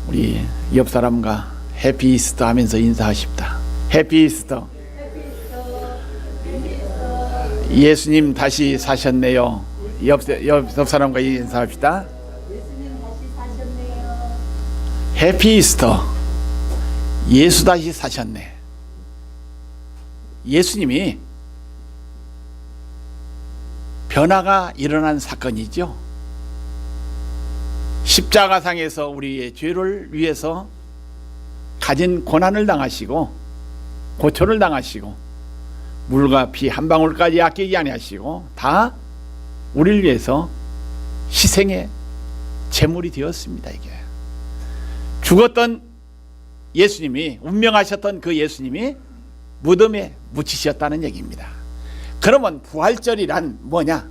우리 옆 사람과 해피 이스터 하면서 인사하십다. 해피 이스터. 예수님 다시 사셨네요. 옆 사람과 인사합시다. 해피 이스터. 예수 다시 사셨네. 예수님이 변화가 일어난 사건이죠. 십자가상에서 우리의 죄를 위해서 가진 고난을 당하시고 고초를 당하시고 물과 피 한 방울까지 아끼지 아니하시고 다 우리를 위해서 희생의 제물이 되었습니다. 이게 죽었던 예수님이, 운명하셨던 그 예수님이 무덤에 묻히셨다는 얘기입니다. 그러면 부활절이란 뭐냐?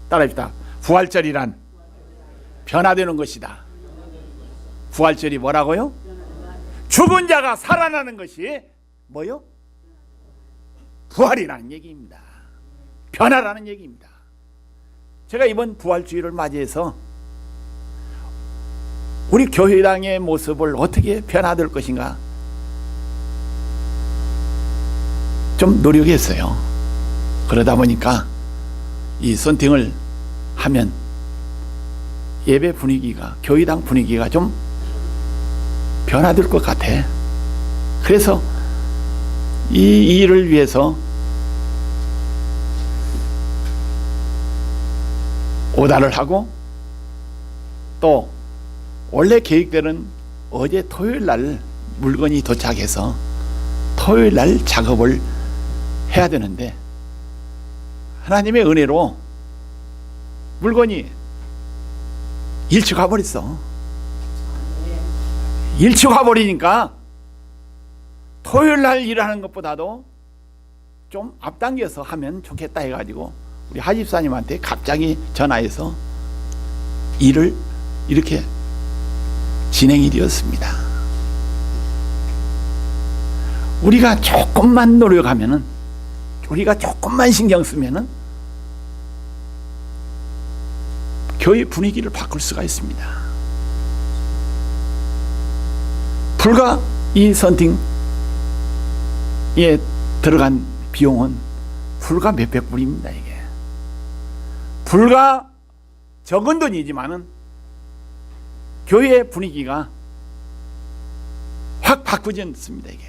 따라합시다. 부활절이란 변화되는 것이다. 부활절이 뭐라고요? 죽은 자가 살아나는 것이 뭐요? 부활이라는 얘기입니다. 변화라는 얘기입니다. 제가 이번 부활주의를 맞이해서 우리 교회당의 모습을 어떻게 변화될 것인가 좀 노력했어요. 그러다 보니까 이 선팅을 하면 예배 분위기가, 교회당 분위기가 좀 변화될 것 같아. 그래서 이 일을 위해서 오다를 하고 또 원래 계획대로는 어제 토요일 날 물건이 도착해서 토요일 날 작업을 해야 되는데 하나님의 은혜로 물건이 일찍 가버렸어. 일찍 가버리니까 토요일 날 일하는 것보다도 좀 앞당겨서 하면 좋겠다 해가지고 우리 하집사님한테 갑자기 전화해서 일을 이렇게 진행이 되었습니다. 우리가 조금만 노력하면은, 우리가 조금만 신경 쓰면은 교회 분위기를 바꿀 수가 있습니다. 불과 이 선팅에 들어간 비용은 불과 몇백 불입니다. 이게 불과 적은 돈이지만은 교회의 분위기가 확 바꾸졌습니다. 이게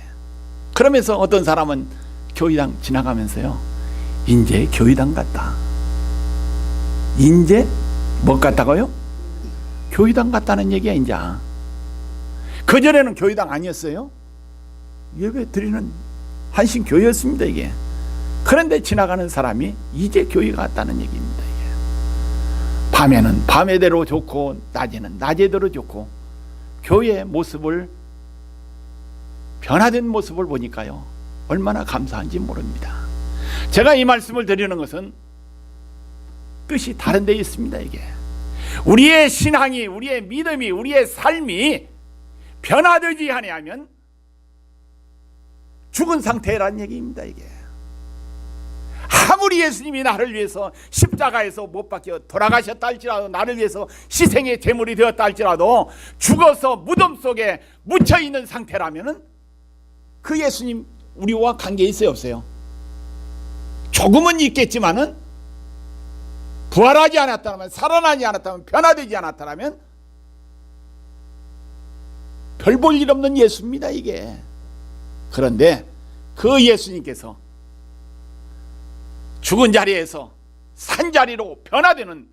그러면서 어떤 사람은 교회당 지나가면서요, 인제 교회당 같다. 인제 뭐 같다고요? 교회당 같다는 얘기야. 인제 그전에는 교회당 아니었어요. 예배 드리는 한신교회였습니다. 이게 그런데 지나가는 사람이 이제 교회 같다는 얘기입니다. 이게 밤에는 밤에대로 좋고 낮에는 낮에대로 좋고 교회의 모습을, 변화된 모습을 보니까요 얼마나 감사한지 모릅니다. 제가 이 말씀을 드리는 것은 뜻이 다른 데 있습니다. 이게 우리의 신앙이, 우리의 믿음이, 우리의 삶이 변화되지 아니하면 죽은 상태라는 얘기입니다. 이게 아무리 예수님이 나를 위해서 십자가에서 못 박혀 돌아가셨다 할지라도, 나를 위해서 희생의 제물이 되었다 할지라도 죽어서 무덤 속에 묻혀 있는 상태라면은 그 예수님 우리와 관계 있어요, 없어요? 조금은 있겠지만은 부활하지 않았다면, 살아나지 않았다면, 변화되지 않았다면 별 볼 일 없는 예수입니다. 이게 그런데 그 예수님께서 죽은 자리에서 산 자리로 변화되는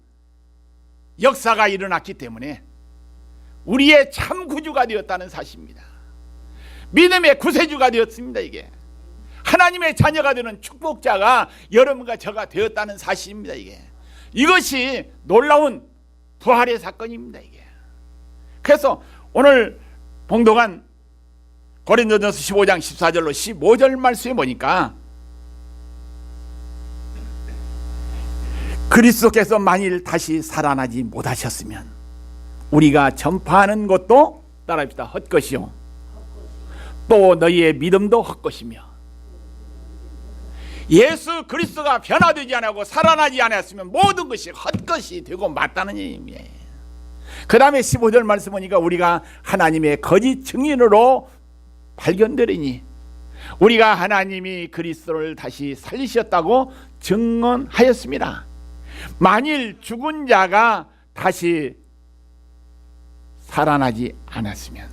역사가 일어났기 때문에 우리의 참 구주가 되었다는 사실입니다. 믿음의 구세주가 되었습니다. 이게 하나님의 자녀가 되는 축복자가 여러분과 저가 되었다는 사실입니다. 이것이 놀라운 부활의 사건입니다. 이게 그래서 오늘 봉독한 고린도전서 15장 14절로 15절 말씀에 보니까 그리스도께서 만일 다시 살아나지 못하셨으면 우리가 전파하는 것도 따라합시다. 헛것이요 또 너희의 믿음도 헛것이며, 예수 그리스도가 변화되지 않고 살아나지 않았으면 모든 것이 헛것이 되고 맞다는 얘기입니다. 그 다음에 15절 말씀 보니까 우리가 하나님의 거짓 증인으로 발견되리니 우리가 하나님이 그리스도를 다시 살리셨다고 증언하였습니다. 만일 죽은 자가 다시 살아나지 않았으면,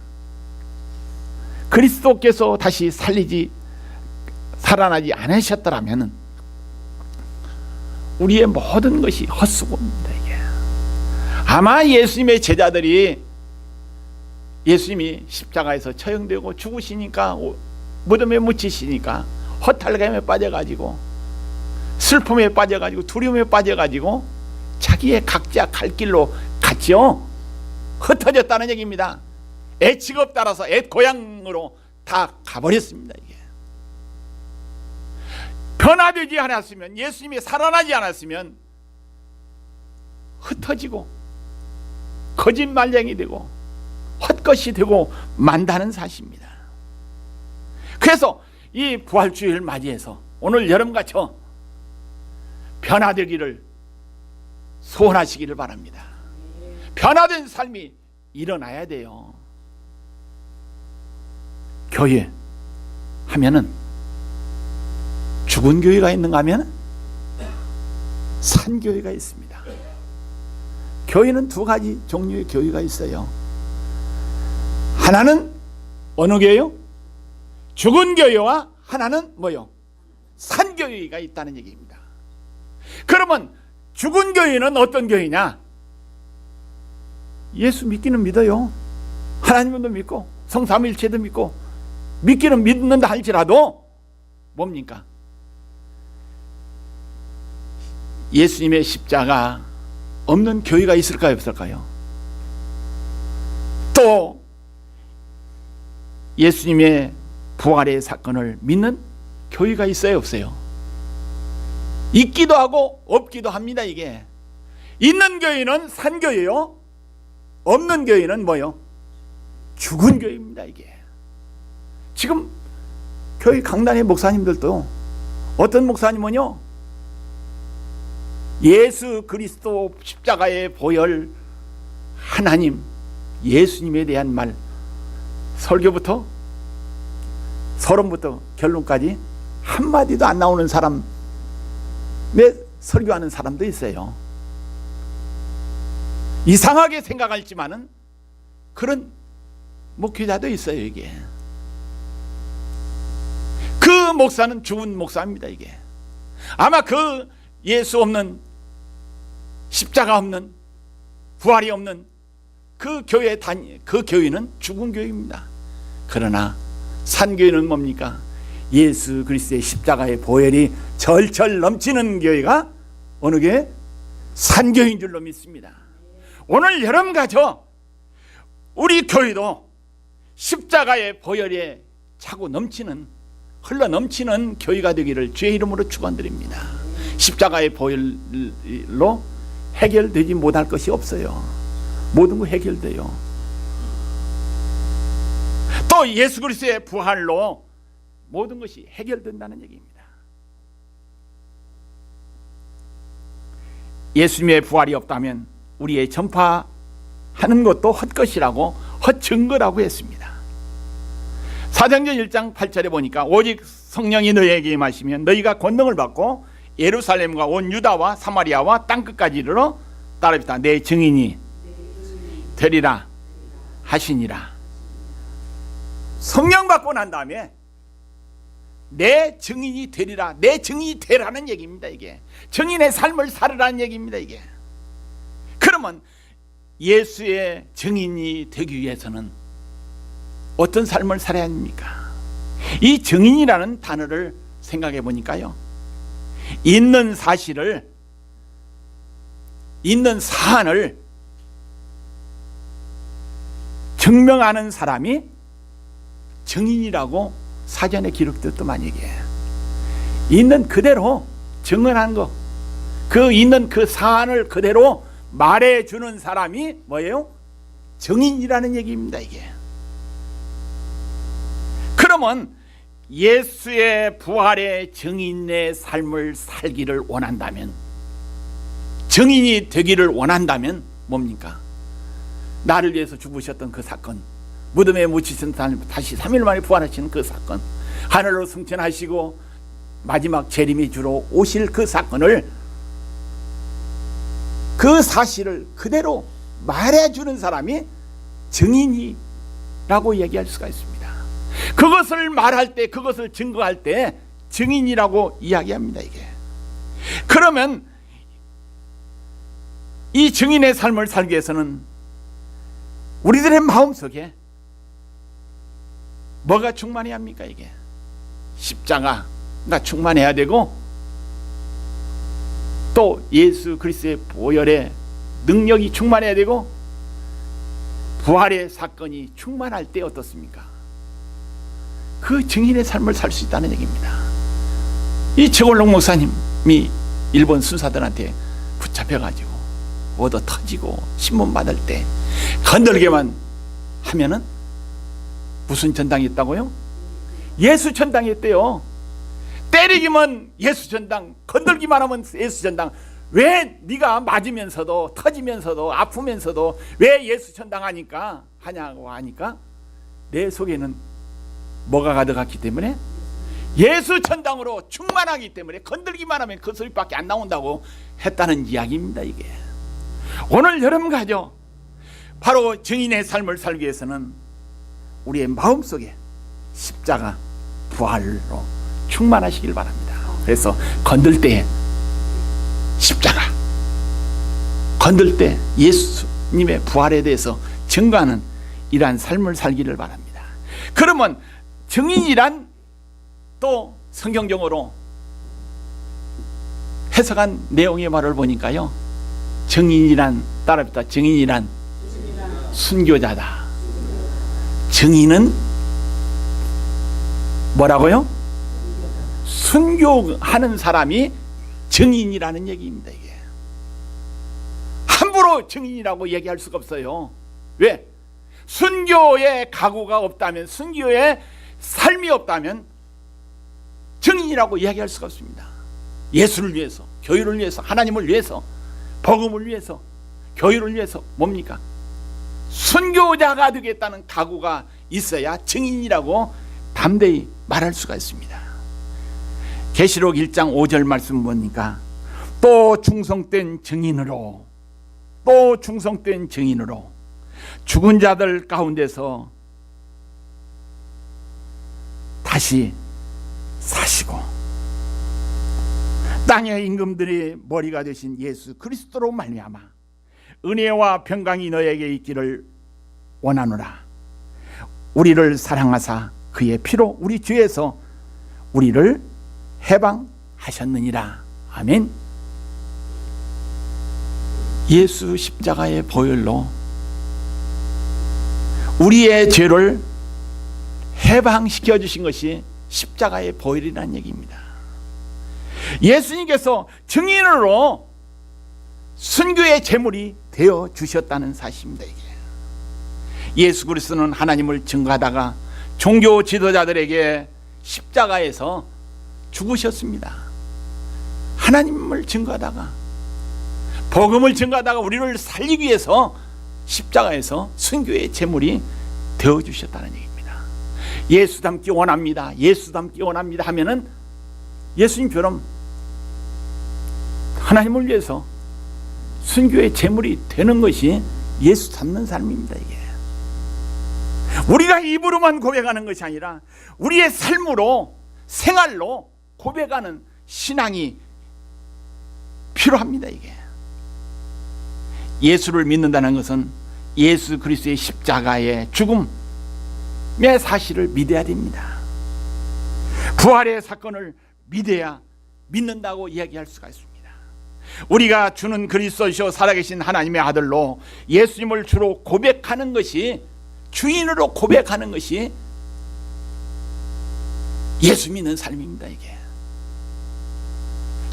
그리스도께서 다시 살아나지 않으셨더라면 우리의 모든 것이 헛수고입니다. 이게 아마 예수님의 제자들이 예수님이 십자가에서 처형되고 죽으시니까, 무덤에 묻히시니까 허탈감에 빠져가지고, 슬픔에 빠져가지고, 두려움에 빠져가지고 자기의 각자 갈 길로 갔죠. 흩어졌다는 얘기입니다. 애 직업 따라서 애 고향으로 다 가버렸습니다. 이게 변화되지 않았으면, 예수님이 살아나지 않았으면 흩어지고 거짓말쟁이 되고 헛것이 되고 만다는 사실입니다. 그래서 이 부활주의를 맞이해서 오늘 여러분과 저 변화되기를 소원하시기를 바랍니다. 변화된 삶이 일어나야 돼요. 교회 하면은 죽은 교회가 있는가 하면 산 교회가 있습니다. 교회는 두 가지 종류의 교회가 있어요. 하나는 어느 교회요? 죽은 교회와 하나는 뭐요? 산 교회가 있다는 얘기입니다. 그러면 죽은 교회는 어떤 교회냐? 예수 믿기는 믿어요. 하나님도 믿고 성삼위일체도 믿고 믿기는 믿는다 할지라도 뭡니까? 예수님의 십자가 없는 교회가 있을까요, 없을까요? 또 예수님의 부활의 사건을 믿는 교회가 있어요, 없어요? 있기도 하고 없기도 합니다. 이게 있는 교회는 산 교회요, 없는 교회는 뭐요? 죽은 교회입니다. 이게 지금 교회 강단의 목사님들도 어떤 목사님은요, 예수 그리스도 십자가의 보혈, 하나님, 예수님에 대한 말, 설교부터 서론부터 결론까지 한마디도 안 나오는 사람의 설교하는 사람도 있어요. 이상하게 생각할지만은 그런 목회자도 있어요. 이게 그 목사는 죽은 목사입니다. 이게 아마 그 예수 없는, 십자가 없는, 부활이 없는 그 교회는 죽은 교회입니다. 그러나 산교회는 뭡니까? 예수 그리스도의 십자가의 보혈이 절철 넘치는 교회가 어느 교회? 산교회인 줄로 믿습니다. 오늘 여러분과 저 우리 교회도 십자가의 보혈에 차고 넘치는, 흘러 넘치는 교회가 되기를 주의 이름으로 축원드립니다. 십자가의 보혈로 해결되지 못할 것이 없어요. 모든 거 해결돼요. 또 예수 그리스도의 부활로 모든 것이 해결된다는 얘기입니다. 예수님의 부활이 없다면 우리의 전파하는 것도 헛것이라고, 헛증거라고 했습니다. 사도행전 1장 8절에 보니까 오직 성령이 너희에게 임하시면 너희가 권능을 받고 예루살렘과 온 유다와 사마리아와 땅끝까지 이르러 따르다 내 증인이 되리라 하시니라. 성령 받고 난 다음에 내 증인이 되리라, 내 증인이 되라는 얘기입니다. 이게 증인의 삶을 살으라는 얘기입니다. 이게 그러면 예수의 증인이 되기 위해서는 어떤 삶을 살아야 합니까? 이 증인이라는 단어를 생각해 보니까요, 있는 사실을, 있는 사안을 증명하는 사람이 증인이라고 사전에 기록되었더만 이게 있는 그대로 증언한 거, 그 있는 그 사안을 그대로 말해주는 사람이 뭐예요? 증인이라는 얘기입니다. 이게 그러면 예수의 부활의 증인의 삶을 살기를 원한다면, 증인이 되기를 원한다면 뭡니까? 나를 위해서 죽으셨던 그 사건, 무덤에 묻히신 다시 3일 만에 부활하시는 그 사건, 하늘로 승천하시고 마지막 재림이 주러 오실 그 사건을, 그 사실을 그대로 말해주는 사람이 증인이라고 얘기할 수가 있습니다. 그것을 말할 때, 그것을 증거할 때 증인이라고 이야기합니다. 이게 그러면 이 증인의 삶을 살기 위해서는 우리들의 마음속에 뭐가 충만해야 합니까? 이게 십자가가 충만해야 되고, 또 예수 그리스도의 보혈의 능력이 충만해야 되고, 부활의 사건이 충만할 때 어떻습니까? 그 증인의 삶을 살 수 있다는 얘기입니다. 이 최골록 목사님이 일본 순사들한테 붙잡혀가지고 얻어 터지고 신문 받을 때 건들기만 하면은 무슨 전당이 있다고요? 예수 전당이 있대요. 때리기만 예수 전당, 건들기만 하면 예수 전당. 왜 네가 맞으면서도 터지면서도 아프면서도 왜 예수 전당 하냐고 하니까 내 속에는 뭐가 가득했기 때문에, 예수 전당으로 충만하기 때문에 건들기만 하면 그 소리밖에 안 나온다고 했다는 이야기입니다. 이게 오늘 여러분 가죠. 바로 증인의 삶을 살기 위해서는 우리의 마음속에 십자가 부활로 충만하시길 바랍니다. 그래서 건들 때 십자가, 건들 때 예수님의 부활에 대해서 증거하는 이러한 삶을 살기를 바랍니다. 그러면 증인이란 또 성경적으로 해석한 내용의 말을 보니까요, 증인이란, 따라붙다, 증인이란 순교자다. 증인은 뭐라고요? 순교하는 사람이 증인이라는 얘기입니다. 이게 함부로 증인이라고 얘기할 수가 없어요. 왜? 순교의 각오가 없다면, 순교의 삶이 없다면 증인이라고 이야기할 수가 없습니다. 예수를 위해서, 교회를 위해서, 하나님을 위해서, 복음을 위해서, 교회를 위해서 뭡니까? 순교자가 되겠다는 각오가 있어야 증인이라고 담대히 말할 수가 있습니다. 계시록 1장 5절 말씀 보니까 또 충성된 증인으로, 또 충성된 증인으로 죽은 자들 가운데서 다시 사시고 땅의 임금들이 머리가 되신 예수 그리스도로 말미암아 은혜와 평강이 너에게 있기를 원하노라. 우리를 사랑하사 그의 피로 우리 죄에서 우리를 해방하셨느니라. 아멘. 예수 십자가의 보혈로 우리의 죄를 해방시켜 주신 것이 십자가의 보혈이라는 얘기입니다. 예수님께서 증인으로 순교의 제물이 되어 주셨다는 사실입니다. 이게 예수 그리스도는 하나님을 증거하다가 종교 지도자들에게 십자가에서 죽으셨습니다. 하나님을 증거하다가, 복음을 증거하다가 우리를 살리기 위해서 십자가에서 순교의 제물이 되어 주셨다는 얘기입니다. 예수 닮기 원합니다, 예수 닮기 원합니다 하면은 예수님처럼 하나님을 위해서 순교의 제물이 되는 것이 예수 닮는 삶입니다. 이게 우리가 입으로만 고백하는 것이 아니라 우리의 삶으로, 생활로 고백하는 신앙이 필요합니다. 이게 예수를 믿는다는 것은 예수 그리스도의 십자가의 죽음의 사실을 믿어야 됩니다. 부활의 사건을 믿어야 믿는다고 이야기할 수가 있습니다. 우리가 주는 그리스도시요 살아계신 하나님의 아들로 예수님을 주로 고백하는 것이, 주인으로 고백하는 것이 예수 믿는 삶입니다. 이게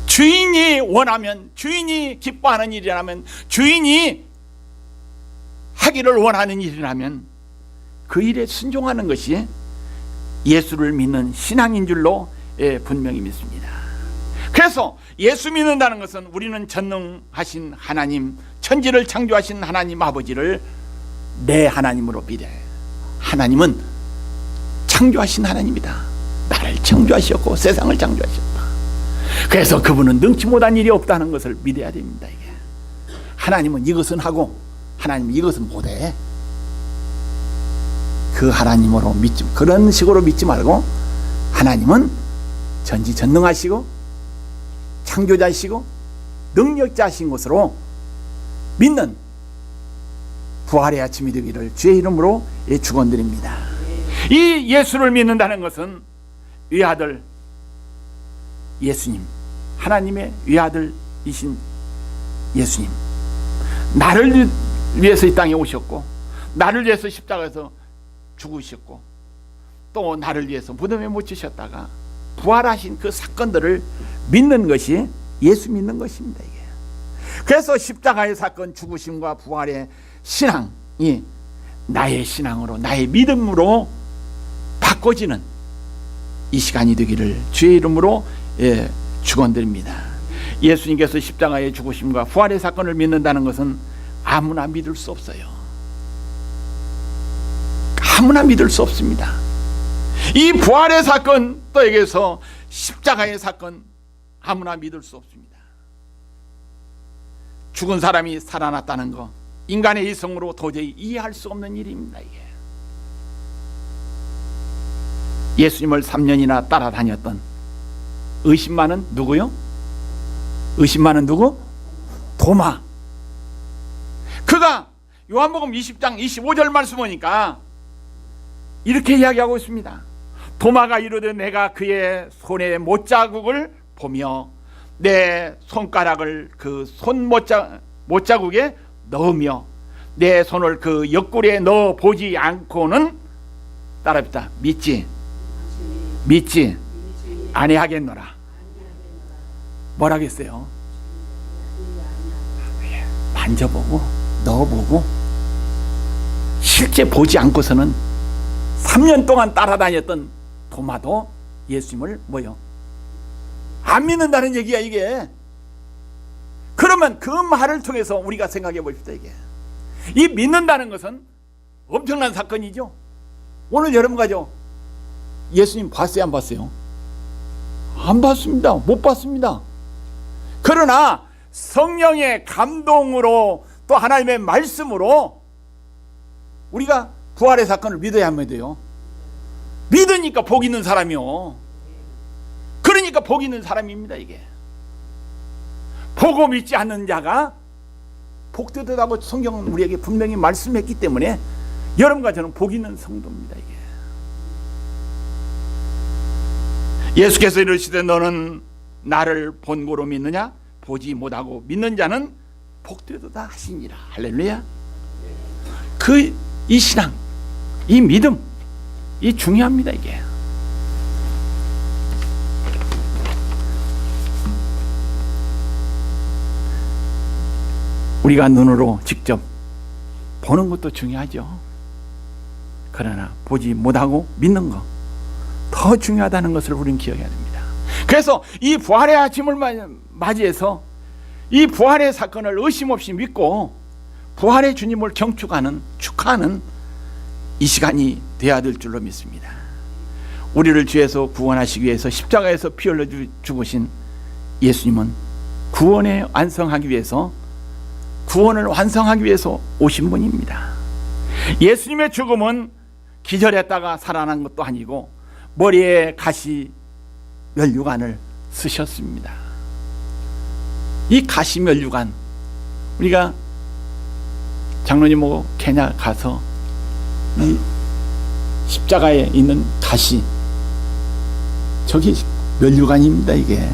주인이 원하면, 주인이 기뻐하는 일이라면, 주인이 하기를 원하는 일이라면 그 일에 순종하는 것이 예수를 믿는 신앙인 줄로 분명히 믿습니다. 그래서 예수 믿는다는 것은 우리는 전능하신 하나님, 천지를 창조하신 하나님 아버지를 내 하나님으로 믿어야 해요. 하나님은 창조하신 하나님이다. 나를 창조하셨고 세상을 창조하셨다. 그래서 그분은 능치 못한 일이 없다는 것을 믿어야 됩니다. 이게 하나님은 이것은 하고 하나님은 이것은 못해. 그 하나님으로 믿지, 그런 식으로 믿지 말고 하나님은 전지전능하시고 창조자시고 능력자신 것으로 믿는 부활의 아침이 되기를 주의 이름으로 축원드립니다. 이 예수를 믿는다는 것은 외아들 예수님, 하나님의 외아들이신 예수님, 나를 위해서 이 땅에 오셨고 나를 위해서 십자가에서 죽으셨고 또 나를 위해서 무덤에 못 지셨다가 부활하신 그 사건들을 믿는 것이 예수 믿는 것입니다. 이게. 그래서 십자가의 사건, 죽으심과 부활의 신앙이 나의 신앙으로, 나의 믿음으로 바꿔지는 이 시간이 되기를 주의 이름으로 축원드립니다. 예수님께서 십자가의 죽으심과 부활의 사건을 믿는다는 것은 아무나 믿을 수 없어요. 아무나 믿을 수 없습니다. 이 부활의 사건, 또 여기서 십자가의 사건 아무나 믿을 수 없습니다. 죽은 사람이 살아났다는 거 인간의 이성으로 도저히 이해할 수 없는 일입니다. 이게. 예수님을 3년이나 따라다녔던 의심만은 누구요? 의심만은 누구? 도마. 그가 요한복음 20장 25절 말씀 보니까 이렇게 이야기하고 있습니다. 도마가 이르되 내가 그의 손에 못자국을 보며 내 손가락을 그 손 못자국에 넣으며 내 손을 그 옆구리에 넣어 보지 않고는 따라합시다. 믿지 아니하겠노라. 뭐라겠어요? 만져보고 넣어보고 실제 보지 않고서는 3년 동안 따라다녔던 도마도 예수님을 뭐요? 안 믿는다는 얘기야 이게. 그러면 그 말을 통해서 우리가 생각해 봅시다. 이게 이 믿는다는 것은 엄청난 사건이죠. 오늘 여러분가죠, 예수님 봤어요 안 봤어요? 안 봤습니다. 못 봤습니다. 그러나 성령의 감동으로 또 하나님의 말씀으로 우리가 부활의 사건을 믿어야 안 믿어요? 믿으니까 복 있는 사람이요. 그러니까 복 있는 사람입니다. 이게 보고 믿지 않는 자가 복되다고 성경은 우리에게 분명히 말씀했기 때문에 여러분과 저는 복 있는 성도입니다. 이게 예수께서 이르시되 너는 나를 본고로 믿느냐? 보지 못하고 믿는 자는 복되도다 하시니라. 할렐루야. 이 신앙, 이 믿음, 이 중요합니다. 이게 우리가 눈으로 직접 보는 것도 중요하죠. 그러나 보지 못하고 믿는 것 더 중요하다는 것을 우리는 기억해야 됩니다. 그래서 이 부활의 아침을 맞이해서 이 부활의 사건을 의심 없이 믿고 부활의 주님을 경축하는, 축하하는 이 시간이 되어야 될 줄로 믿습니다. 우리를 죄에서 구원하시기 위해서 십자가에서 피 흘려 죽으신 예수님은 구원을 완성하기 위해서 오신 분입니다. 예수님의 죽음은 기절했다가 살아난 것도 아니고 머리에 가시 면류관을 쓰셨습니다. 이 가시 면류관, 우리가 장로님하고 케냐 가서 이 십자가에 있는 가시, 저기 면류관입니다. 이게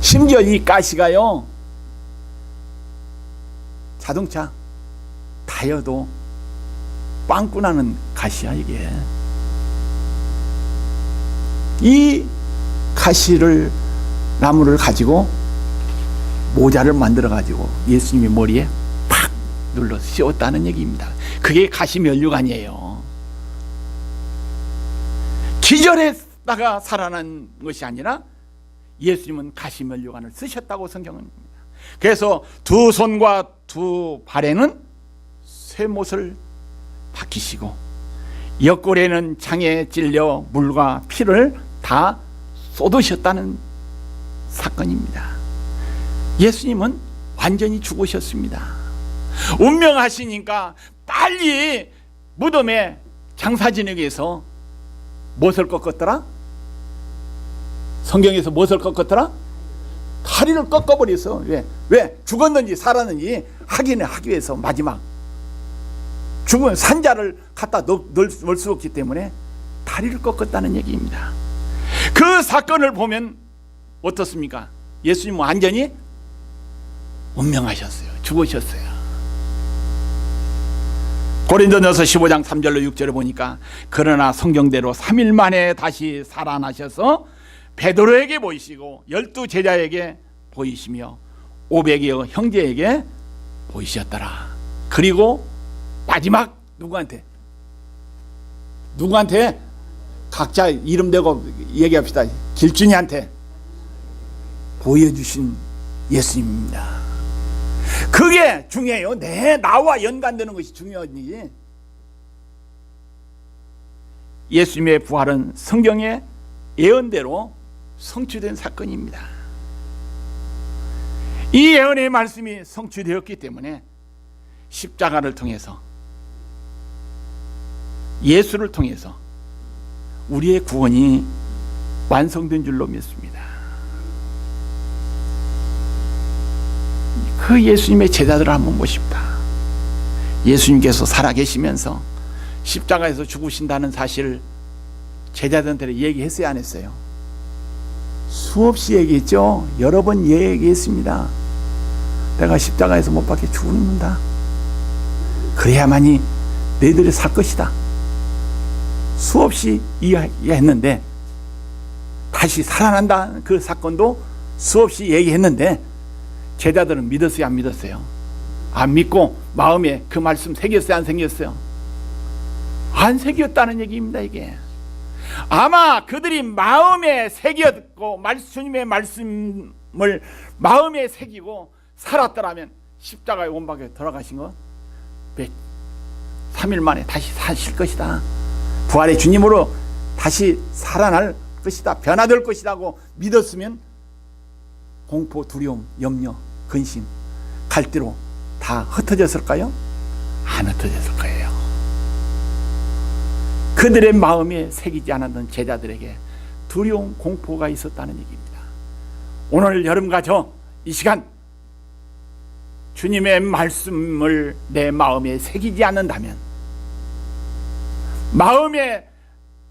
심지어 이 가시가요, 자동차 타이어도 빵꾸 나는 가시야. 이게 이 가시를, 나무를 가지고 모자를 만들어 가지고 예수님의 머리에 팍 눌러 씌웠다는 얘기입니다. 그게 가시 면류관이에요. 기절했다가 살아난 것이 아니라 예수님은 가시 면류관을 쓰셨다고 성경은 합니다. 그래서 두 손과 두 발에는 쇠못을 박히시고 옆구리에는 창에 찔려 물과 피를 다 쏟으셨다는 사건입니다. 예수님은 완전히 죽으셨습니다. 운명하시니까 빨리 무덤에 장사진에게서 무엇을 꺾었더라? 성경에서 무엇을 꺾었더라? 다리를 꺾어버려서 왜? 죽었는지 살았는지 확인을 하기 위해서 마지막 죽은 산자를 갖다 넣을 수 없기 때문에 다리를 꺾었다는 얘기입니다. 그 사건을 보면 어떻습니까? 예수님은 완전히 운명하셨어요. 죽으셨어요. 고린도전서 15장 3절로 6절에 보니까 그러나 성경대로 3일 만에 다시 살아나셔서 베드로에게 보이시고 12 제자에게 보이시며 500여 형제에게 보이셨더라. 그리고 마지막 누구한테 각자 이름 대고 얘기합시다. 길준이한테 보여주신 예수님입니다. 그게 중요해요. 나와 연관되는 것이 중요하지. 예수님의 부활은 성경의 예언대로 성취된 사건입니다. 이 예언의 말씀이 성취되었기 때문에 십자가를 통해서 예수를 통해서 우리의 구원이 완성된 줄로 믿습니다. 그 예수님의 제자들을 한번 보십시다. 예수님께서 살아계시면서 십자가에서 죽으신다는 사실을 제자들한테 얘기했어요, 안 했어요? 수없이 얘기했죠. 여러 번 얘기했습니다. 내가 십자가에서 못 박혀 죽는다. 그래야만이 너희들이 살 것이다. 수없이 이야기했는데, 다시 살아난다 그 사건도 수없이 얘기했는데 제자들은 믿었어요, 안 믿었어요? 안 믿고 마음에 그 말씀 새겼어요, 안 새겼어요? 안 새겼다는 얘기입니다. 이게 아마 그들이 마음에 새겼고 주님의 말씀을 마음에 새기고 살았더라면 십자가에 못 박혀 돌아가신 거 3일 만에 다시 사실 것이다. 부활의 주님으로 다시 살아날 것이다. 변화될 것이라고 믿었으면 공포, 두려움, 염려, 근심, 갈대로 다 흩어졌을까요? 안 흩어졌을 거예요. 그들의 마음에 새기지 않았던 제자들에게 두려움, 공포가 있었다는 얘기입니다. 오늘 여러분과 저 이 시간 주님의 말씀을 내 마음에 새기지 않는다면, 마음에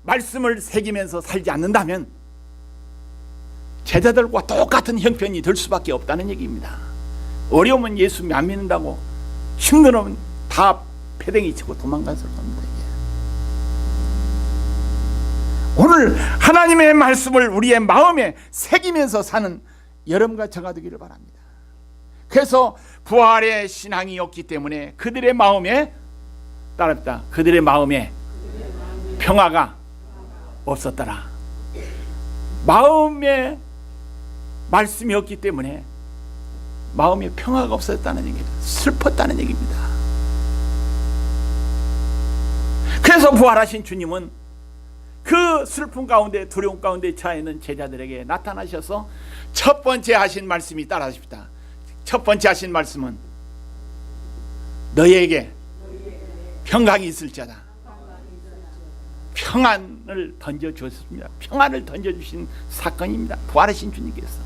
말씀을 새기면서 살지 않는다면 제자들과 똑같은 형편이 될 수밖에 없다는 얘기입니다. 어려우면 예수 안 믿는다고, 힘들면 다 패댕이 치고 도망갔을 겁니다. 오늘 하나님의 말씀을 우리의 마음에 새기면서 사는 여러분과 저가 되기를 바랍니다. 그래서 부활의 신앙이 없기 때문에 그들의 마음에 따릅니다. 그들의 마음에 평화가 없었더라. 마음에 말씀이 없기 때문에 마음에 평화가 없었다는 얘기입니다. 슬펐다는 얘기입니다. 그래서 부활하신 주님은 그 슬픔 가운데, 두려움 가운데 처해 있는 제자들에게 나타나셔서 첫 번째 하신 말씀이, 따라하십시다. 첫 번째 하신 말씀은 너희에게 평강이 있을지어다. 평안을 던져주었습니다. 평안을 던져주신 사건입니다. 부활하신 주님께서.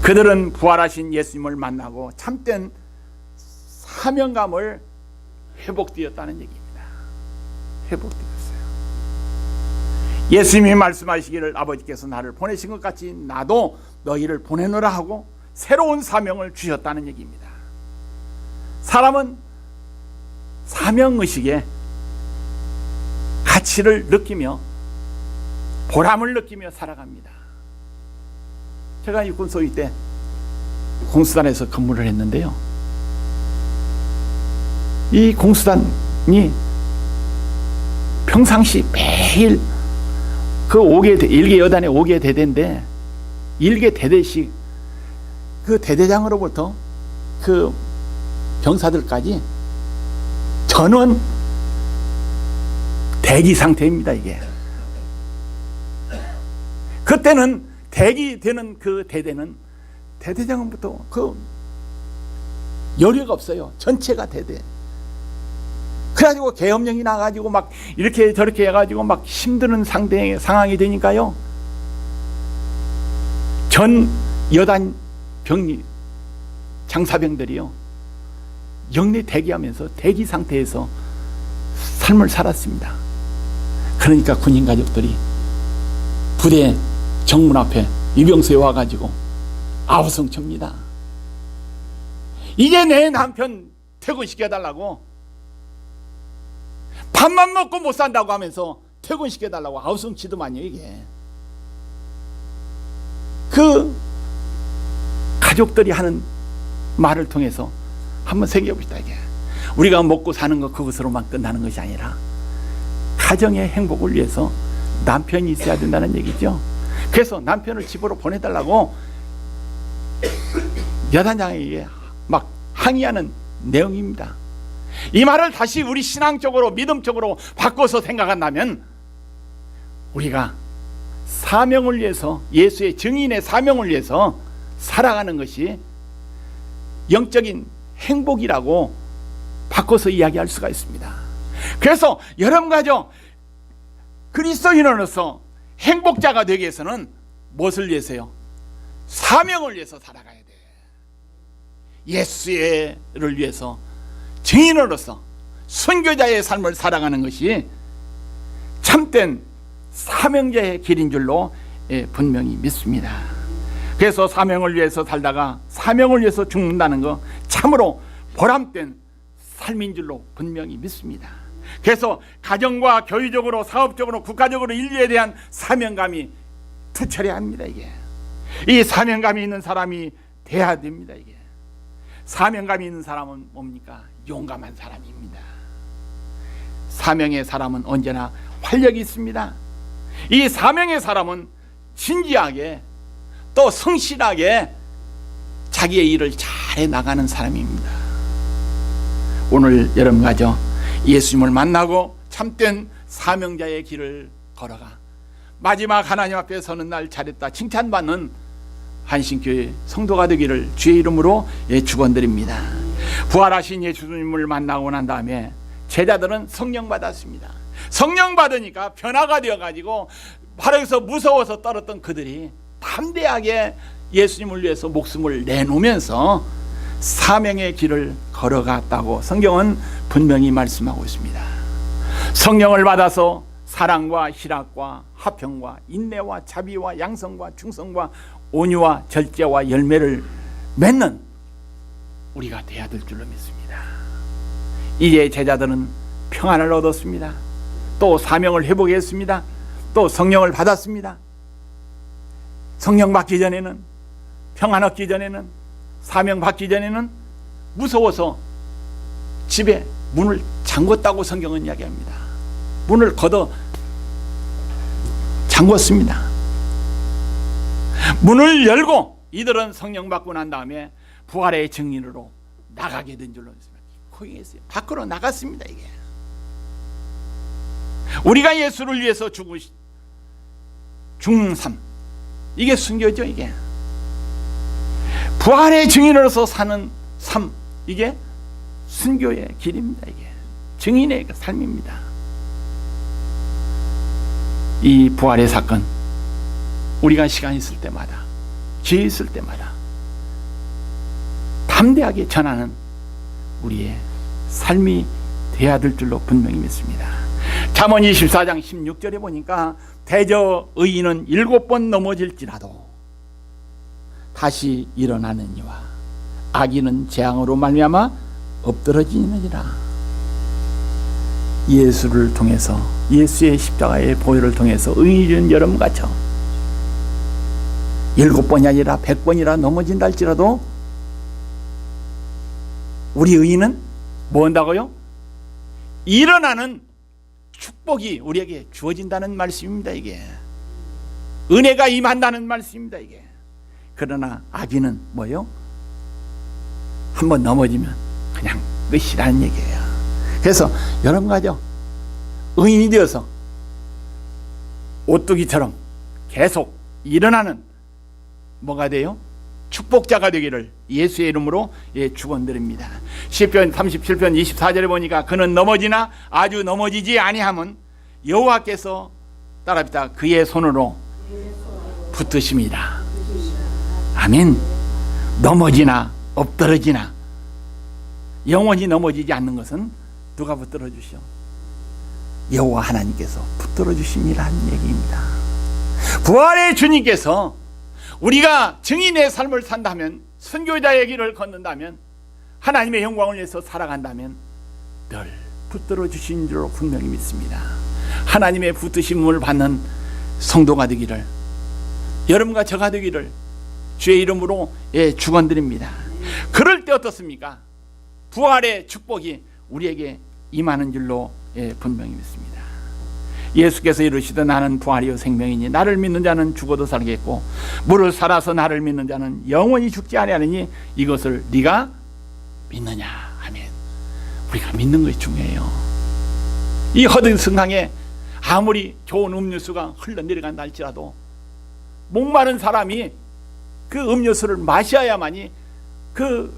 그들은 부활하신 예수님을 만나고 참된 사명감을 회복되었다는 얘기입니다. 회복되었어요. 예수님이 말씀하시기를 아버지께서 나를 보내신 것 같이 나도 너희를 보내노라 하고 새로운 사명을 주셨다는 얘기입니다. 사람은 사명의식에 가치를 느끼며 보람을 느끼며 살아갑니다. 제가 육군 소위 때 공수단에서 근무를 했는데요, 이 공수단이 평상시 매일 그 1개 여단의 5개 대대인데 1개 대대씩 그 대대장으로부터 그 병사들까지 전원 대기 상태입니다. 이게 그때는 대기되는 그 대대는 대대장부터 그 여류가 없어요. 전체가 대대. 그래가지고 계엄령이 나가지고 막 이렇게 저렇게 해가지고 막 힘드는 상황이 되니까요. 전 여단 병리 장사병들이요, 영내 대기하면서 대기 상태에서 삶을 살았습니다. 그러니까 군인 가족들이 부대 정문 앞에 이병소에 와가지고 아우성 칩니다. 이게 내 남편 퇴근시켜달라고, 밥만 먹고 못 산다고 하면서 퇴근시켜달라고 아우성 치더만요. 이게 그 가족들이 하는 말을 통해서 한번 새겨봅시다. 이게 우리가 먹고 사는 것 그것으로만 끝나는 것이 아니라 가정의 행복을 위해서 남편이 있어야 된다는 얘기죠. 그래서 남편을 집으로 보내달라고 여단장에게 막 항의하는 내용입니다. 이 말을 다시 우리 신앙적으로 믿음적으로 바꿔서 생각한다면 우리가 사명을 위해서, 예수의 증인의 사명을 위해서 살아가는 것이 영적인 행복이라고 바꿔서 이야기할 수가 있습니다. 그래서 여러분 가족 그리스도인으로서 행복자가 되기 위해서는 무엇을 위해서요? 사명을 위해서 살아가야 돼. 예수를 위해서 증인으로서 선교자의 삶을 살아가는 것이 참된 사명자의 길인 줄로 분명히 믿습니다. 그래서 사명을 위해서 살다가 사명을 위해서 죽는다는 거 참으로 보람된 삶인 줄로 분명히 믿습니다. 그래서 가정과 교회적으로, 사업적으로, 국가적으로 인류에 대한 사명감이 투철해야 합니다. 이게 이 사명감이 있는 사람이 돼야 됩니다. 이게 사명감이 있는 사람은 뭡니까? 용감한 사람입니다. 사명의 사람은 언제나 활력이 있습니다. 이 사명의 사람은 진지하게 또 성실하게 자기의 일을 잘해 나가는 사람입니다. 오늘 여러분 가족 예수님을 만나고 참된 사명자의 길을 걸어가 마지막 하나님 앞에 서는 날 잘했다 칭찬받는 한신교회 성도가 되기를 주의 이름으로 축원드립니다. 부활하신 예수님을 만나고 난 다음에 제자들은 성령 받았습니다. 성령 받으니까 변화가 되어가지고 바로에서 무서워서 떨었던 그들이 담대하게 예수님을 위해서 목숨을 내놓으면서 사명의 길을 걸어갔다고 성경은 분명히 말씀하고 있습니다. 성령을 받아서 사랑과 희락과 화평과 인내와 자비와 양성과 충성과 온유와 절제와 열매를 맺는 우리가 되어야 될 줄로 믿습니다. 이제 제자들은 평안을 얻었습니다. 또 사명을 회복했습니다. 또 성령을 받았습니다. 성령 받기 전에는, 평안 얻기 전에는, 사명 받기 전에는 무서워서 집에 문을 잠궜다고 성경은 이야기합니다. 문을 걷어 잠궜습니다. 문을 열고 이들은 성령 받고 난 다음에 부활의 증인으로 나가게 된 줄로 믿습니다. 고행했어요. 밖으로 나갔습니다. 이게 우리가 예수를 위해서 죽는 삶, 이게 순교죠. 이게 부활의 증인으로서 사는 삶, 이게 순교의 길입니다. 이게 증인의 삶입니다. 이 부활의 사건 우리가 시간 있을 때마다, 기회 있을 때마다 담대하게 전하는 우리의 삶이 되어야 될 줄로 분명히 믿습니다. 잠언 24장 16절에 보니까 대저 의인은 7번 넘어질지라도 다시 일어나느니와 악인은 재앙으로 말미암아 엎드러지느니라. 예수를 통해서, 예수의 십자가의 보혈을 통해서 의인은 여러분 같죠. 7번이 아니라 100번이라 넘어진다 할지라도 우리 의인은 뭐 한다고요? 일어나는 축복이 우리에게 주어진다는 말씀입니다. 이게 은혜가 임한다는 말씀입니다. 이게 그러나 악인은 뭐요? 한번 넘어지면 그냥 끝이라는 얘기예요. 그래서 여러분 가죠, 의인이 되어서 오뚜기처럼 계속 일어나는 뭐가 돼요? 축복자가 되기를 예수의 이름으로 축원드립니다. 시편 37편 24절에 보니까 그는 넘어지나 아주 넘어지지 아니함은 여호와께서 따라합니다. 그의 손으로 붙드십니다. 아멘. 넘어지나 엎드러지나 영원히 넘어지지 않는 것은 누가 붙들어 주시오? 여호와 하나님께서 붙들어 주심이라 하는 얘기입니다. 부활의 주님께서 우리가 증인의 삶을 산다면, 선교자의 길을 걷는다면, 하나님의 영광을 위해서 살아간다면 늘 붙들어 주신 줄로 분명히 믿습니다. 하나님의 붙드심을 받는 성도가 되기를, 여러분과 저가 되기를 주의 이름으로 축원드립니다. 그럴 때 어떻습니까? 부활의 축복이 우리에게 임하는 줄로 분명히 믿습니다. 예수께서 이르시되 나는 부활이요 생명이니 나를 믿는 자는 죽어도 살겠고 무릇 살아서 나를 믿는 자는 영원히 죽지 아니하느니 이것을 네가 믿느냐 하면, 우리가 믿는 것이 중요해요. 이 허든승강에 아무리 좋은 음료수가 흘러내려간다 할지라도 목마른 사람이 그 음료수를 마셔야만이 그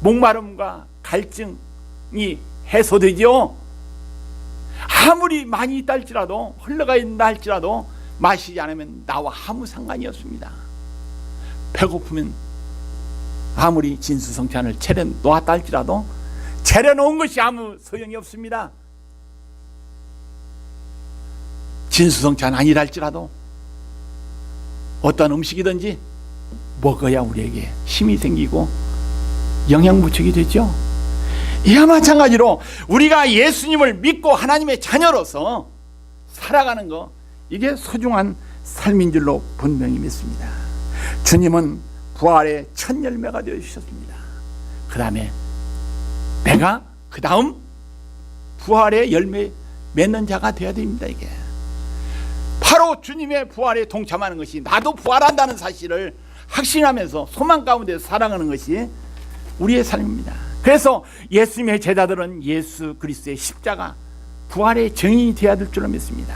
목마름과 갈증이 해소되죠. 아무리 많이 있다 할지라도, 흘러가 있다 할지라도 마시지 않으면 나와 아무 상관이 없습니다. 배고프면 아무리 진수성찬을 차려 놓았다 할지라도 차려놓은 것이 아무 소용이 없습니다. 진수성찬 아니라 할지라도 어떤 음식이든지 먹어야 우리에게 힘이 생기고 영양부축이 되죠. 이와 마찬가지로 우리가 예수님을 믿고 하나님의 자녀로서 살아가는 거, 이게 소중한 삶인 줄로 분명히 믿습니다. 주님은 부활의 첫 열매가 되어주셨습니다. 그 다음에 내가 그 다음 부활의 열매 맺는 자가 되어야 됩니다. 이게 바로 주님의 부활에 동참하는 것이, 나도 부활한다는 사실을 확신하면서 소망 가운데 살아가는 것이 우리의 삶입니다. 그래서 예수님의 제자들은 예수 그리스도의 십자가 부활의 증인이 되어야 될 줄로 믿습니다.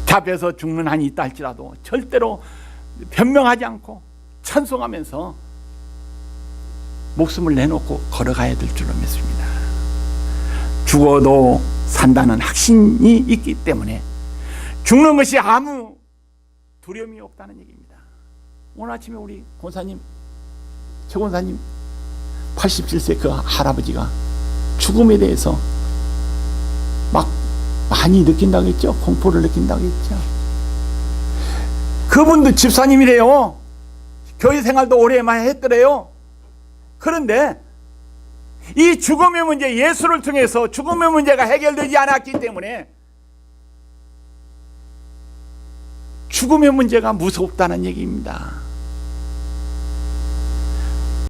잡혀서 죽는 한이 있다 할지라도 절대로 변명하지 않고 찬송하면서 목숨을 내놓고 걸어가야 될 줄로 믿습니다. 죽어도 산다는 확신이 있기 때문에 죽는 것이 아무 두려움이 없다는 얘기입니다. 오늘 아침에 우리 권사님, 최 권사님 87세 그 할아버지가 죽음에 대해서 막 많이 느낀다고 했죠. 공포를 느낀다고 했죠. 그분도 집사님이래요. 교회 생활도 오래만에 했더래요. 그런데 이 죽음의 문제, 예수를 통해서 죽음의 문제가 해결되지 않았기 때문에 죽음의 문제가 무섭다는 얘기입니다.